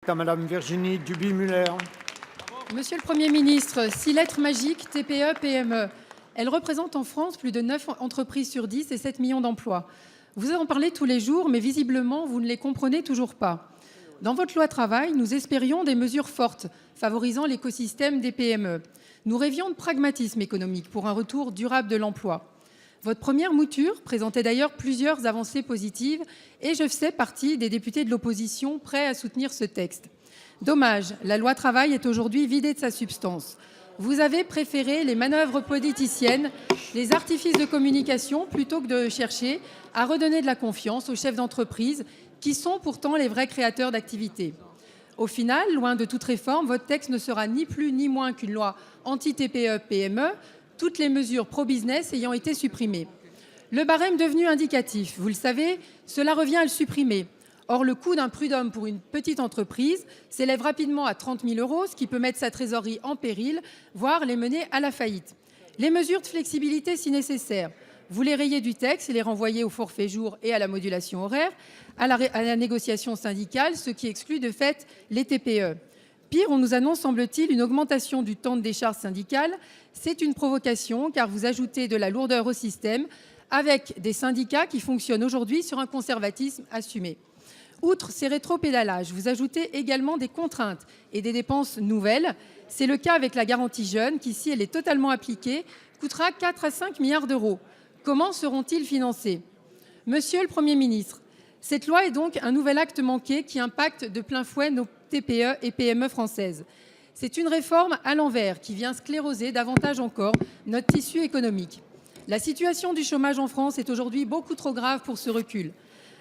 à Madame Virginie Duby-Muller. Monsieur le Premier ministre, 6 lettres magiques TPE, PME. Elles représentent en France plus de 9 entreprises sur 10 et 7 millions d'emplois. Vous en parlez tous les jours, mais visiblement, vous ne les comprenez toujours pas. Dans votre loi travail, nous espérions des mesures fortes favorisant l'écosystème des PME. Nous rêvions de pragmatisme économique pour un retour durable de l'emploi. Votre première mouture présentait d'ailleurs plusieurs avancées positives et je fais partie des députés de l'opposition prêts à soutenir ce texte. Dommage, la loi travail est aujourd'hui vidée de sa substance. Vous avez préféré les manœuvres politiciennes, les artifices de communication, plutôt que de chercher à redonner de la confiance aux chefs d'entreprise qui sont pourtant les vrais créateurs d'activités. Au final, loin de toute réforme, votre texte ne sera ni plus ni moins qu'une loi anti-TPE-PME, toutes les mesures pro-business ayant été supprimées. Le barème devenu indicatif, vous le savez, cela revient à le supprimer. Or, le coût d'un prud'homme pour une petite entreprise s'élève rapidement à 30 000 €, ce qui peut mettre sa trésorerie en péril, voire les mener à la faillite. Les mesures de flexibilité, si nécessaire, vous les rayez du texte et les renvoyez au forfait jour et à la modulation horaire, à la négociation syndicale, ce qui exclut de fait les TPE. Pire, on nous annonce, semble-t-il, une augmentation du temps de décharge syndicale. C'est une provocation, car vous ajoutez de la lourdeur au système, avec des syndicats qui fonctionnent aujourd'hui sur un conservatisme assumé. Outre ces rétropédalages, vous ajoutez également des contraintes et des dépenses nouvelles. C'est le cas avec la garantie jeunes qui, si elle est totalement appliquée, coûtera 4 à 5 milliards d'euros. Comment seront-ils financés? Monsieur le Premier ministre, cette loi est donc un nouvel acte manqué qui impacte de plein fouet nos TPE et PME françaises. C'est une réforme à l'envers qui vient scléroser davantage encore notre tissu économique. La situation du chômage en France est aujourd'hui beaucoup trop grave pour ce recul.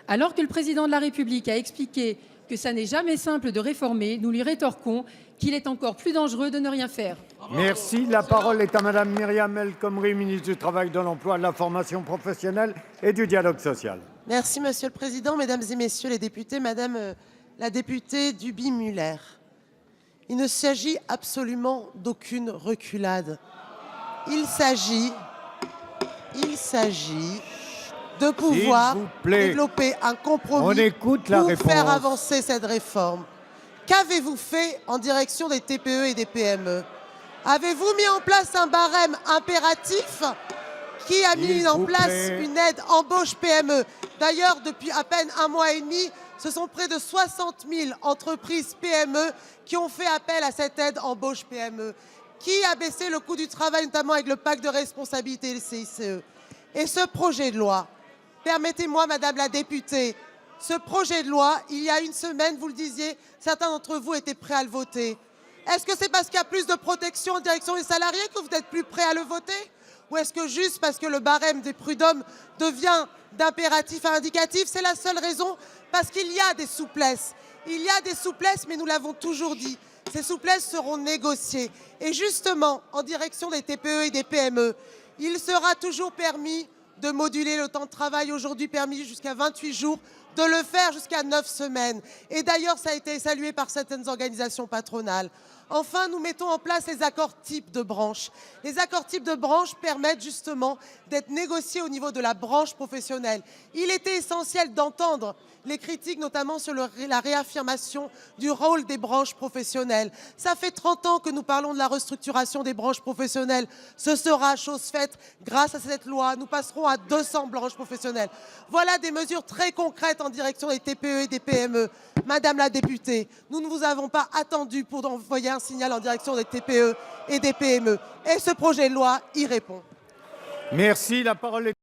Alors que le président de la République a expliqué que ça n'est jamais simple de réformer, nous lui rétorquons qu'il est encore plus dangereux de ne rien faire. Merci. La parole est à Madame Myriam El Khomri, ministre du Travail, de l'Emploi, de la Formation professionnelle et du Dialogue social. Merci Monsieur le Président, Mesdames et Messieurs les députés, Madame la députée Duby-Muller. Il ne s'agit absolument d'aucune reculade. Il s'agit de pouvoir développer un compromis pour faire avancer cette réforme. Qu'avez-vous fait en direction des TPE et des PME? Avez-vous mis en place un barème impératif qui a mis en place une aide embauche PME? D'ailleurs, depuis à peine un mois et demi, ce sont près de 60 000 entreprises PME qui ont fait appel à cette aide embauche PME. Qui a baissé le coût du travail, notamment avec le pacte de responsabilité, le CICE? Et ce projet de loi, permettez-moi, Madame la députée, ce projet de loi, il y a une semaine, vous le disiez, certains d'entre vous étaient prêts à le voter. Est-ce que c'est parce qu'il y a plus de protection en direction des salariés que vous êtes plus prêts à le voter? Ou est-ce que juste parce que le barème des prud'hommes devient d'impératif à indicatif? C'est la seule raison, parce qu'il y a des souplesses. Il y a des souplesses, mais nous l'avons toujours dit. Ces souplesses seront négociées. Et justement, en direction des TPE et des PME, il sera toujours permis de moduler le temps de travail, aujourd'hui permis jusqu'à 28 jours, de le faire jusqu'à 9 semaines. Et d'ailleurs, ça a été salué par certaines organisations patronales. Enfin, nous mettons en place les accords types de branche. Les accords types de branche permettent justement d'être négociés au niveau de la branche professionnelle. Il était essentiel d'entendre les critiques, notamment sur la réaffirmation du rôle des branches professionnelles. Ça fait 30 ans que nous parlons de la restructuration des branches professionnelles. Ce sera chose faite grâce à cette loi. Nous passerons à 200 branches professionnelles. Voilà des mesures très concrètes en direction des TPE et des PME. Madame la députée, nous ne vous avons pas attendu pour envoyer un signal en direction des TPE et des PME. Et ce projet de loi y répond. Merci. La parole est